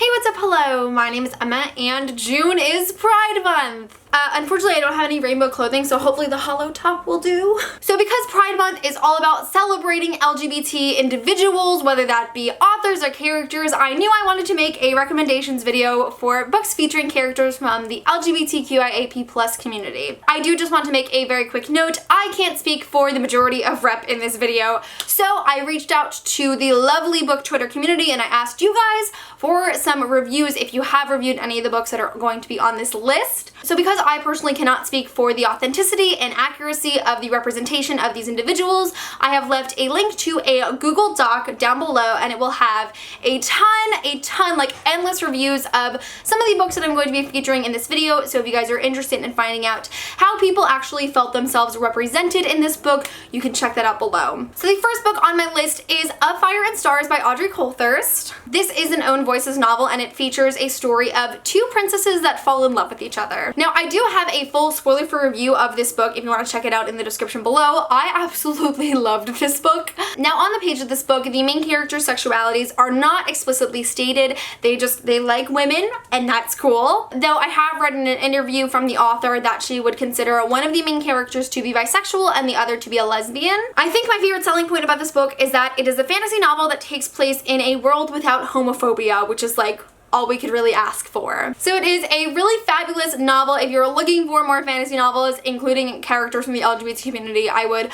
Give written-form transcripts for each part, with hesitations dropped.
Hey, what's up? Hello, my name is Emma and June is Pride Month. Unfortunately, I don't have any rainbow clothing, so hopefully the hollow top will do. So because Pride Month is all about celebrating LGBT individuals, whether that be authors or characters, I knew I wanted to make a recommendations video for books featuring characters from the LGBTQIAP+ community. I do just want to make a very quick note. I can't speak for the majority of rep in this video, so I reached out to the lovely book Twitter community and I asked you guys for some reviews if you have reviewed any of the books that are going to be on this list. So because I personally cannot speak for the authenticity and accuracy of the representation of these individuals, I have left a link to a Google Doc down below and it will have a ton, like endless reviews of some of the books that I'm going to be featuring in this video. So if you guys are interested in finding out how people actually felt themselves represented in this book, you can check that out below. So the first book on my list is Of Fire and Stars by Audrey Coulthurst. This is an Own Voices novel and it features a story of two princesses that fall in love with each other. Now, I do have a full spoiler-free review of this book if you want to check it out in the description below. I absolutely loved this book. Now, on the page of this book, the main character's sexualities are not explicitly stated. They like women, and that's cool. Though I have read in an interview from the author that she would consider one of the main characters to be bisexual and the other to be a lesbian. I think my favorite selling point about this book is that it is a fantasy novel that takes place in a world without homophobia, which is like all we could really ask for. So it is a really fabulous novel. If you're looking for more fantasy novels, including characters from the LGBT community, I would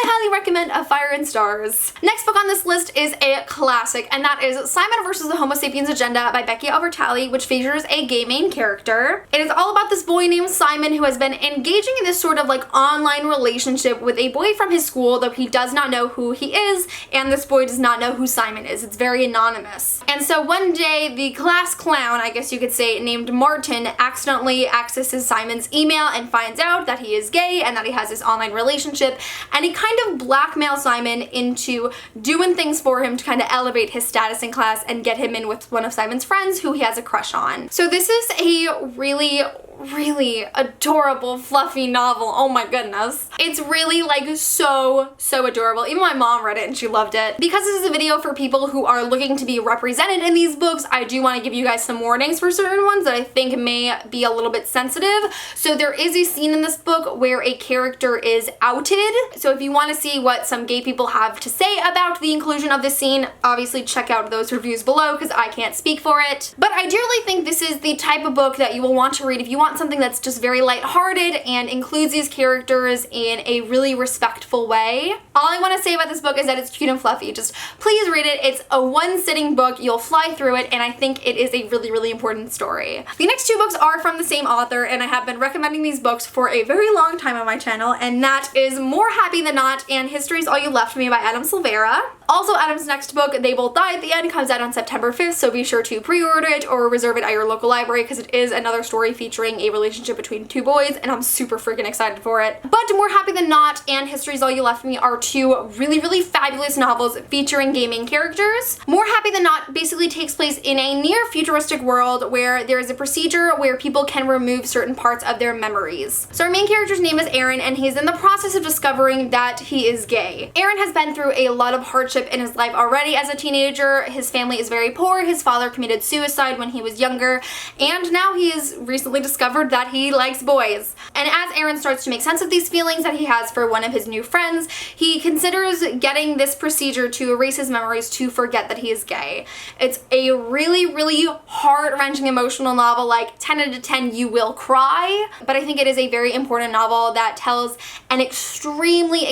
highly recommend Of Fire and Stars. Next book on this list is a classic, and that is Simon vs. the Homo Sapiens Agenda by Becky Albertalli, which features a gay main character. It is all about this boy named Simon who has been engaging in this sort of like online relationship with a boy from his school, though he does not know who he is, and this boy does not know who Simon is. It's very anonymous. And so one day, the class clown, I guess you could say, named Martin accidentally accesses Simon's email and finds out that he is gay and that he has this online relationship, and he kind of blackmails Simon into doing things for him to kind of elevate his status in class and get him in with one of Simon's friends who he has a crush on. So this is a really adorable, fluffy novel. Oh my goodness. It's really like so adorable. Even my mom read it and she loved it. Because this is a video for people who are looking to be represented in these books, I do want to give you guys some warnings for certain ones that I think may be a little bit sensitive. So there is a scene in this book where a character is outed. So if you want to see what some gay people have to say about the inclusion of this scene, obviously check out those reviews below because I can't speak for it. But I do really think this is the type of book that you will want to read if you want something that's just very lighthearted and includes these characters in a really respectful way. All I want to say about this book is that it's cute and fluffy. Just please read it. It's a one-sitting book. You'll fly through it, and I think it is a really important story. The next two books are from the same author, and I have been recommending these books for a very long time on my channel, and that is More Happy Than Not and History's All You Left Me by Adam Silvera. Also, Adam's next book, They Both Die at the End, comes out on September 5th, so be sure to pre-order it or reserve it at your local library because it is another story featuring a relationship between two boys, and I'm super freaking excited for it. But More Happy Than Not and History's All You Left Me are two really fabulous novels featuring gay main characters. More Happy Than Not basically takes place in a near futuristic world where there is a procedure where people can remove certain parts of their memories. So our main character's name is Aaron, and he's in the process of discovering that he is gay. Aaron has been through a lot of hardship in his life already as a teenager. His family is very poor. His father committed suicide when he was younger, and now he has recently discovered that he likes boys. And as Aaron starts to make sense of these feelings that he has for one of his new friends, he considers getting this procedure to erase his memories to forget that he is gay. It's a really heart-wrenching emotional novel. Like 10 out of 10 you will cry, but I think it is a very important novel that tells an extremely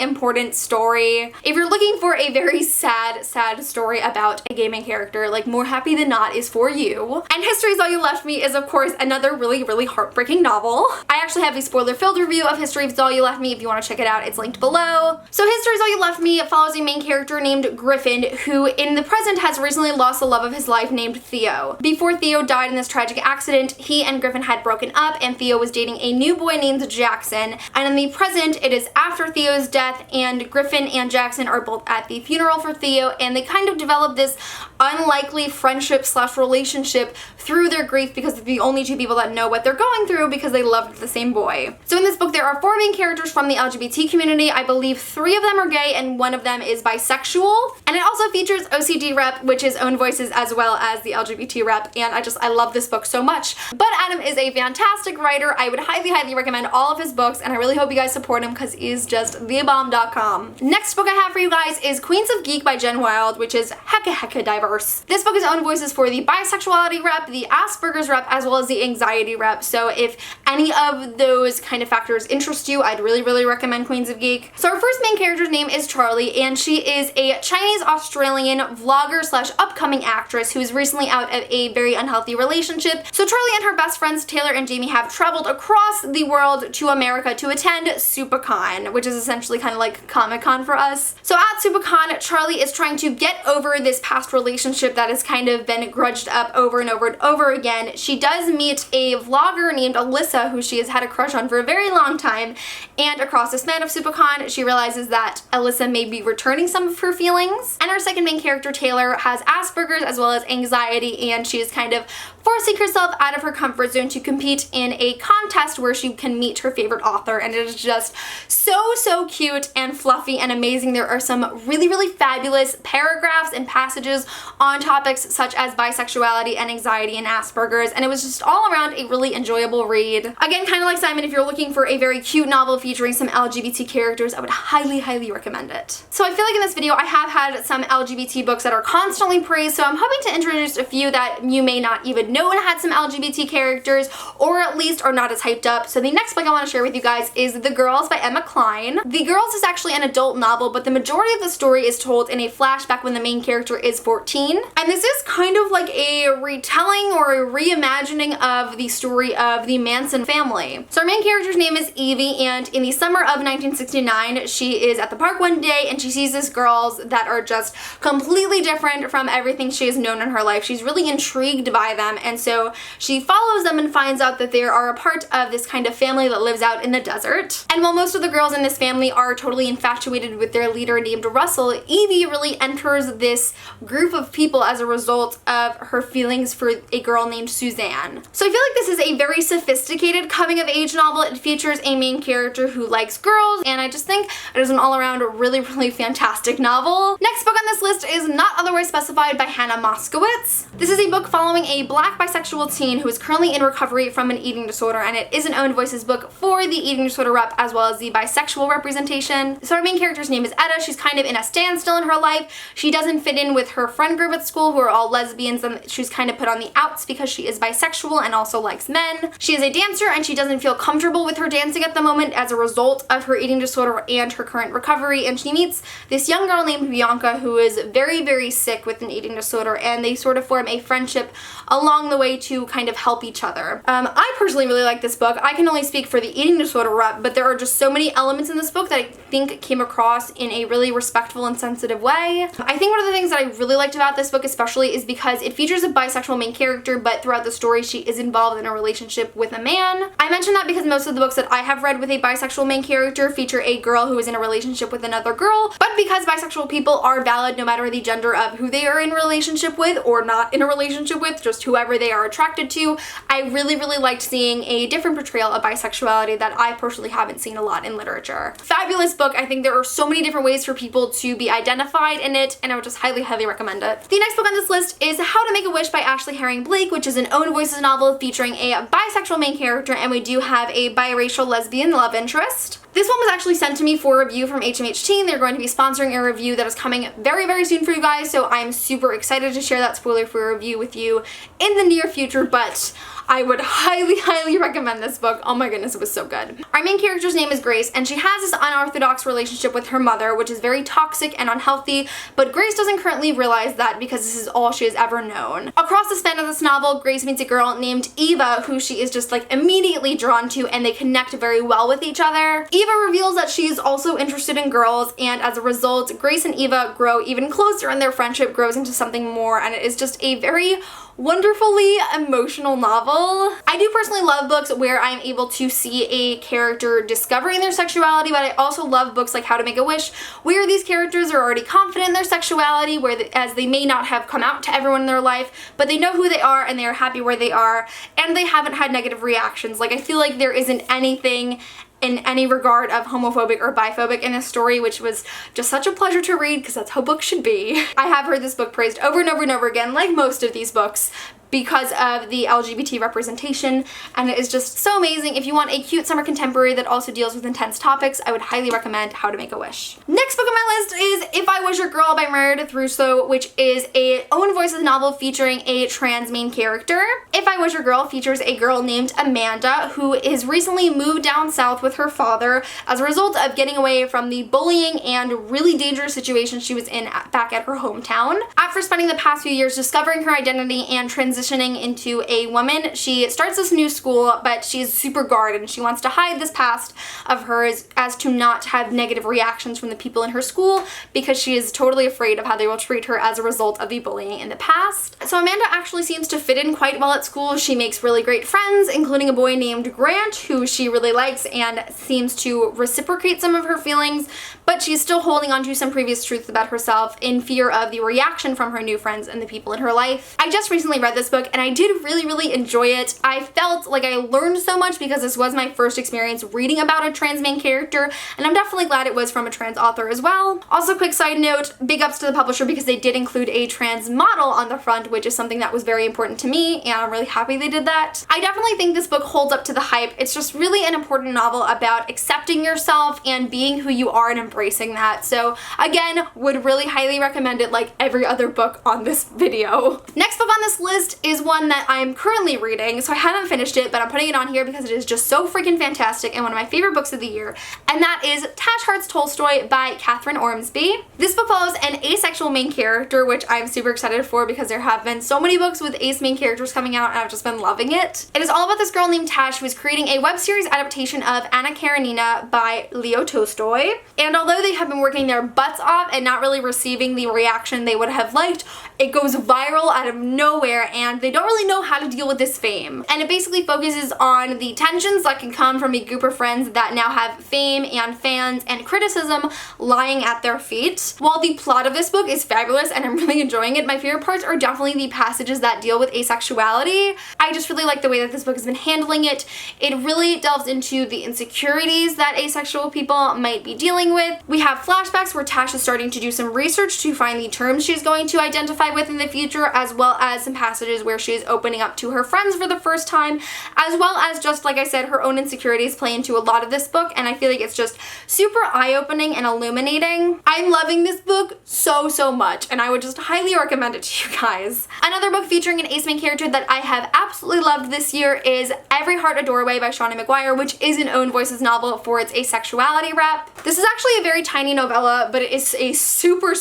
important story. If you're looking for a very sad story about a gay main character, like More Happy Than Not is for you. And History's All You Left Me is of course another really heartbreaking novel. I actually have a spoiler-filled review of History's All You Left Me if you want to check it out. It's linked below. So History's All You Left Me follows a main character named Griffin who in the present has recently lost the love of his life named Theo. Before Theo died in this tragic accident, he and Griffin had broken up and Theo was dating a new boy named Jackson. And in the present, it is after Theo's death and Griffin and Jackson are both at the funeral for Theo, and they kind of develop this unlikely friendship / relationship through their grief because they're the only two people that know what they're going through because they loved the same boy. So in this book, there are 4 main characters from the LGBT community. I believe 3 of them are gay and 1 of them is bisexual. And it also features OCD rep, which is own voices, as well as the LGBT rep. And I love this book so much. But Adam is a fantastic writer. I would highly recommend all of his books, and I really hope you guys support him because he's just thebomb.com. Next book I have for you guys is Queens of Geek by Jen Wilde, which is hecka diverse. This book is own voices for the bisexuality rep, the Asperger's rep, as well as the anxiety rep. So if any of those kind of factors interest you, I'd really recommend Queens of Geek. So our first main character's name is Charlie, and she is a Chinese-Australian vlogger / upcoming actress who is recently out of a very unhealthy relationship. So Charlie and her best friends Taylor and Jamie have traveled across the world to America to attend SuperCon, which is essentially kind of like Comic-Con for us. So at SuperCon, Charlie is trying to get over this past relationship that has kind of been grudged up over and over again. She does meet a vlogger named Alyssa, who she has had a crush on for a very long time, and across the span of SuperCon, she realizes that Alyssa may be returning some of her feelings. And our second main character, Taylor, has Asperger's as well as anxiety, and she is kind of forcing herself out of her comfort zone to compete in a contest where she can meet her favorite author, and it is just so cute and fluffy and amazing. There are some really fabulous paragraphs and passages on topics such as bisexuality and anxiety and Asperger's, and it was just all around a really enjoyable read. Again, kind of like Simon, if you're looking for a very cute novel featuring some LGBT characters, I would highly recommend it. So I feel like in this video I have had some LGBT books that are constantly praised, so I'm hoping to introduce a few that you may not even know and had some LGBT characters, or at least are not as hyped up. So the next book I want to share with you guys is The Girls by Emma Cline. The Girls is actually an adult novel, but the majority of the story is told in a flashback when the main character is 14. And this is kind of like a retelling or a reimagining of the story of the Manson family. So our main character's name is Evie, and in the summer of 1969, she is at the park one day and she sees these girls that are just completely different from everything she has known in her life. She's really intrigued by them, and so she follows them and finds out that they are a part of this kind of family that lives out in the desert. And while most of the girls in this family are totally infatuated with their leader named Russell, Evie really enters this group of people as a result of her feelings for a girl named Suzanne. So I feel like this is a very sophisticated coming of age novel. It features a main character who likes girls, and I just think it is an all-around really fantastic novel. Next book on this list is Not Otherwise Specified by Hannah Moskowitz. This is a book following a black bisexual teen who is currently in recovery from an eating disorder, and it is an own voices book for the eating disorder rep as well as the bisexual representation. So our main character's name is Etta. She's kind of in a standstill in her life. She doesn't fit in with her friend group at school who are all lesbians, and she's kind of put on the outs because she is bisexual and also likes men. She is a dancer and she doesn't feel comfortable with her dancing at the moment as a result of her eating disorder and her current recovery, and she meets this young girl named Bianca who is very sick with an eating disorder, and they sort of form a friendship along the way to kind of help each other. I personally really like this book. I can only speak for the eating disorder rep, but there are just so many elements in this book that I think came across in a really respectful and sensitive way. I think one of the things that I really liked about this book especially is because it features a bisexual main character, but throughout the story she is involved in a relationship with a man. I mention that because most of the books that I have read with a bisexual main character feature a girl who is in a relationship with another girl, but because bisexual people are valid no matter the gender of who they are in a relationship with or not in a relationship with, just whoever they are attracted to, I really liked seeing a different portrayal of bisexuality that I personally haven't seen a lot in literature. Fabulous book. I think there are so many different ways for people to be identified in it, and I would just highly recommend it. The next book on this list is How to Make a Wish by Ashley Herring Blake, which is an own voices novel featuring a bisexual main character, and we do have a biracial lesbian love interest. This one was actually sent to me for review from HMH. They're going to be sponsoring a review that is coming very soon for you guys, so I'm super excited to share that spoiler-free review with you in the near future, but I would highly recommend this book. Oh my goodness, it was so good. Our main character's name is Grace, and she has this unorthodox relationship with her mother, which is very toxic and unhealthy, but Grace doesn't currently realize that because this is all she has ever known. Across the span of this novel, Grace meets a girl named Eva who she is just like immediately drawn to, and they connect very well with each other. Eva Eva reveals that she is also interested in girls, and as a result, Grace and Eva grow even closer and their friendship grows into something more, and it is just a very wonderfully emotional novel. I do personally love books where I'm able to see a character discovering their sexuality, but I also love books like How to Make a Wish, where these characters are already confident in their sexuality, as they may not have come out to everyone in their life, but they know who they are and they are happy where they are, and they haven't had negative reactions. Like, I feel like there isn't anything in any regard of homophobic or biphobic in this story, which was just such a pleasure to read because that's how books should be. I have heard this book praised over and over and over again, like most of these books, because of the LGBT representation, and it is just so amazing. If you want a cute summer contemporary that also deals with intense topics, I would highly recommend How to Make a Wish. Next book on my list is If I Was Your Girl by Meredith Russo, which is a Own Voices novel featuring a trans main character. If I Was Your Girl features a girl named Amanda who is recently moved down south with her father as a result of getting away from the bullying and really dangerous situation she was in back at her hometown. After spending the past few years discovering her identity and transitioning into a woman, she starts this new school, but she's super guarded and she wants to hide this past of hers as to not have negative reactions from the people in her school, because she is totally afraid of how they will treat her as a result of the bullying in the past. So Amanda actually seems to fit in quite well at school. She makes really great friends, including a boy named Grant who she really likes and seems to reciprocate some of her feelings, but she's still holding on to some previous truths about herself in fear of the reaction from her new friends and the people in her life. I just recently read this book and I did really enjoy it. I felt like I learned so much because this was my first experience reading about a trans main character, and I'm definitely glad it was from a trans author as well. Also, quick side note, big ups to the publisher because they did include a trans model on the front, which is something that was very important to me, and I'm really happy they did that. I definitely think this book holds up to the hype. It's just really an important novel about accepting yourself and being who you are and embracing that. So again, would really highly recommend it like every other book on this video. Next book on this list is one that I'm currently reading, so I haven't finished it, but I'm putting it on here because it is just so freaking fantastic and one of my favorite books of the year, and that is Tash Hearts Tolstoy by Catherine Ormsby. This book follows an asexual main character, which I'm super excited for because there have been so many books with ace main characters coming out and I've just been loving it. It is all about this girl named Tash who is creating a web series adaptation of Anna Karenina by Leo Tolstoy, and although they have been working their butts off and not really receiving the reaction they would have liked, it goes viral out of nowhere and they don't really know how to deal with this fame. And it basically focuses on the tensions that can come from a group of friends that now have fame and fans and criticism lying at their feet. While the plot of this book is fabulous and I'm really enjoying it, my favorite parts are definitely the passages that deal with asexuality. I just really like the way that this book has been handling it. It really delves into the insecurities that asexual people might be dealing with. We have flashbacks where Tash is starting to do some research to find the terms she's going to identify with in the future, as well as some passages where she is opening up to her friends for the first time, as well as just, like I said, her own insecurities play into a lot of this book, and I feel like it's just super eye-opening and illuminating. I'm loving this book so much, and I would just highly recommend it to you guys. Another book featuring an ace main character that I have absolutely loved this year is Every Heart a Doorway by Shawnee McGuire, which is an Own Voices novel for its asexuality rep. This is actually a very tiny novella, but it is a super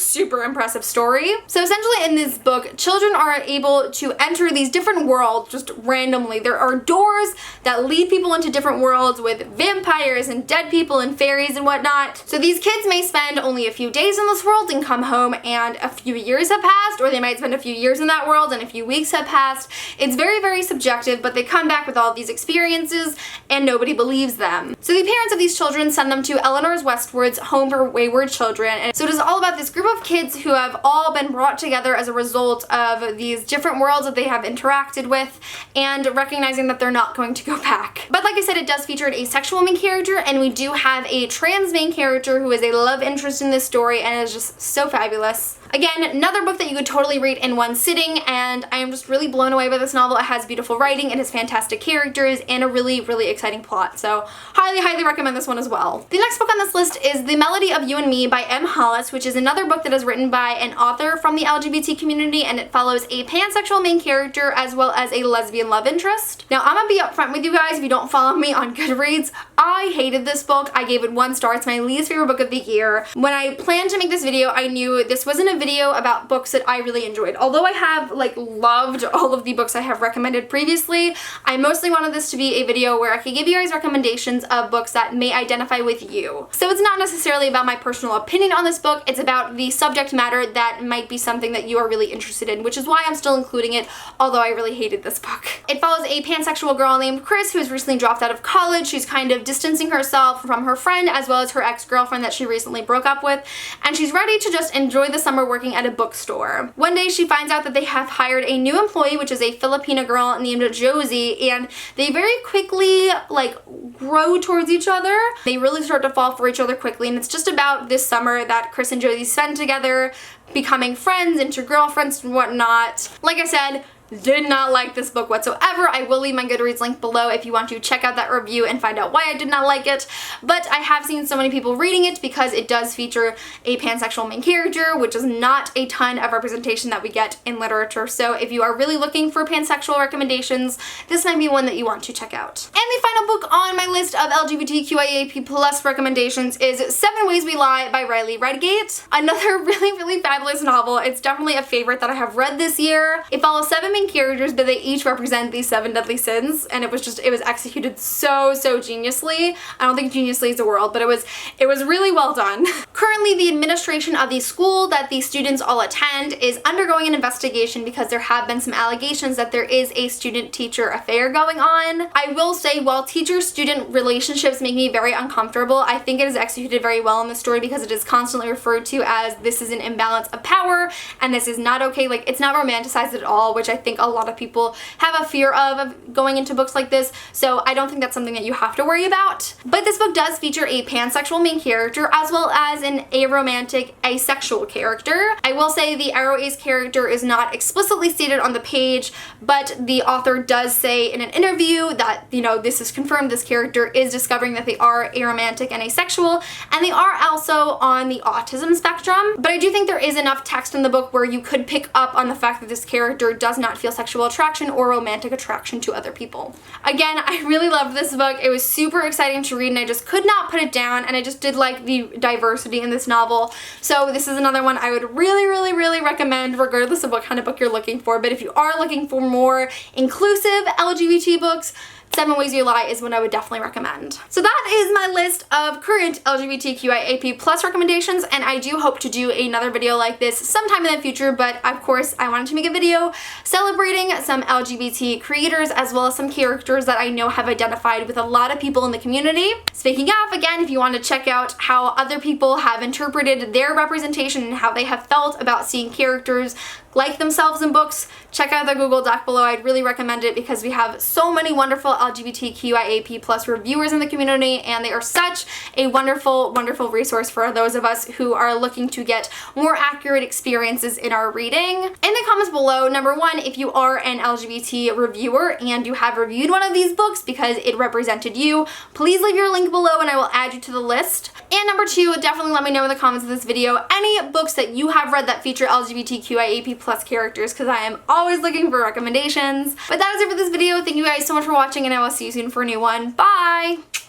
impressive story. So essentially in this book, children are able to enter these different worlds just randomly. There are doors that lead people into different worlds with vampires and dead people and fairies and whatnot. So these kids may spend only a few days in this world and come home and a few years have passed, or they might spend a few years in that world and a few weeks have passed. It's very subjective, but they come back with all of these experiences and nobody believes them. So the parents of these children send them to Eleanor's Westward's Home for Wayward Children, and so it is all about this group of kids who have all been brought together as a result of these different worlds that they have interacted with, and recognizing that they're not going to go back. But like I said, it does feature an asexual main character, and we do have a trans main character who is a love interest in this story and is just so fabulous. Again, another book that you could totally read in one sitting, and I am just really blown away by this novel. It has beautiful writing, it has fantastic characters, and a really exciting plot, so highly recommend this one as well. The next book on this list is The Melody of You and Me by M. Hollis, which is another book that is written by an author from the LGBT community, and it follows a pansexual main character as well as a lesbian love interest. Now, I'm gonna be upfront with you guys if you don't follow me on Goodreads. I hated this book. I gave it 1 star. It's my least favorite book of the year. When I planned to make this video, I knew this wasn't a video about books that I really enjoyed. Although I have like loved all of the books I have recommended previously, I mostly wanted this to be a video where I could give you guys recommendations of books that may identify with you. So it's not necessarily about my personal opinion on this book, it's about the subject matter that might be something that you are really interested in, which is why I'm still including it, although I really hated this book. It follows a pansexual girl named Chris who has recently dropped out of college. She's kind of distancing herself from her friend as well as her ex-girlfriend that she recently broke up with, and she's ready to just enjoy the summer working at a bookstore. One day she finds out that they have hired a new employee, which is a Filipina girl named Josie, and they very quickly like grow towards each other. They really start to fall for each other quickly, and it's just about this summer that Chris and Josie spend together, becoming friends into girlfriends and whatnot. Like I said, did not like this book whatsoever. I will leave my Goodreads link below if you want to check out that review and find out why I did not like it, but I have seen so many people reading it because it does feature a pansexual main character, which is not a ton of representation that we get in literature. So if you are really looking for pansexual recommendations, this might be one that you want to check out. And the final book on my list of LGBTQIAP+ recommendations is 7 Ways We Lie by Riley Redgate. Another really fabulous novel. It's definitely a favorite that I have read this year. It follows 7 main characters, but they each represent these 7 deadly sins, and it was executed so geniusly. I don't think geniusly is a word, but it was really well done. Currently, the administration of the school that the students all attend is undergoing an investigation because there have been some allegations that there is a student-teacher affair going on. I will say, while teacher-student relationships make me very uncomfortable, I think it is executed very well in the story because it is constantly referred to as this is an imbalance of power and this is not okay. Like, it's not romanticized at all, which I think a lot of people have a fear of going into books like this, so I don't think that's something that you have to worry about. But this book does feature a pansexual main character as well as an aromantic asexual character. I will say the aro-ace character is not explicitly stated on the page, but the author does say in an interview that, you know, this is confirmed, this character is discovering that they are aromantic and asexual, and they are also on the autism spectrum. But I do think there is enough text in the book where you could pick up on the fact that this character does not feel sexual attraction or romantic attraction to other people. Again, I really loved this book. It was super exciting to read and I just could not put it down, and I just did like the diversity in this novel. So this is another one I would really recommend regardless of what kind of book you're looking for. But if you are looking for more inclusive LGBT books, 7 Ways You Lie is one I would definitely recommend. So that is my list of current LGBTQIAP+ recommendations, and I do hope to do another video like this sometime in the future, but of course I wanted to make a video celebrating some LGBT creators as well as some characters that I know have identified with a lot of people in the community. Speaking of, again, if you want to check out how other people have interpreted their representation and how they have felt about seeing characters like themselves in books, check out the Google Doc below. I'd really recommend it because we have so many wonderful LGBTQIAP+ reviewers in the community, and they are such a wonderful resource for those of us who are looking to get more accurate experiences in our reading. In the comments below, number 1, if you are an LGBT reviewer and you have reviewed one of these books because it represented you, please leave your link below and I will add you to the list. And number 2, definitely let me know in the comments of this video any books that you have read that feature LGBTQIAP+ characters, because I am always looking for recommendations. But that is it for this video. Thank you guys so much for watching, and I will see you soon for a new one. Bye!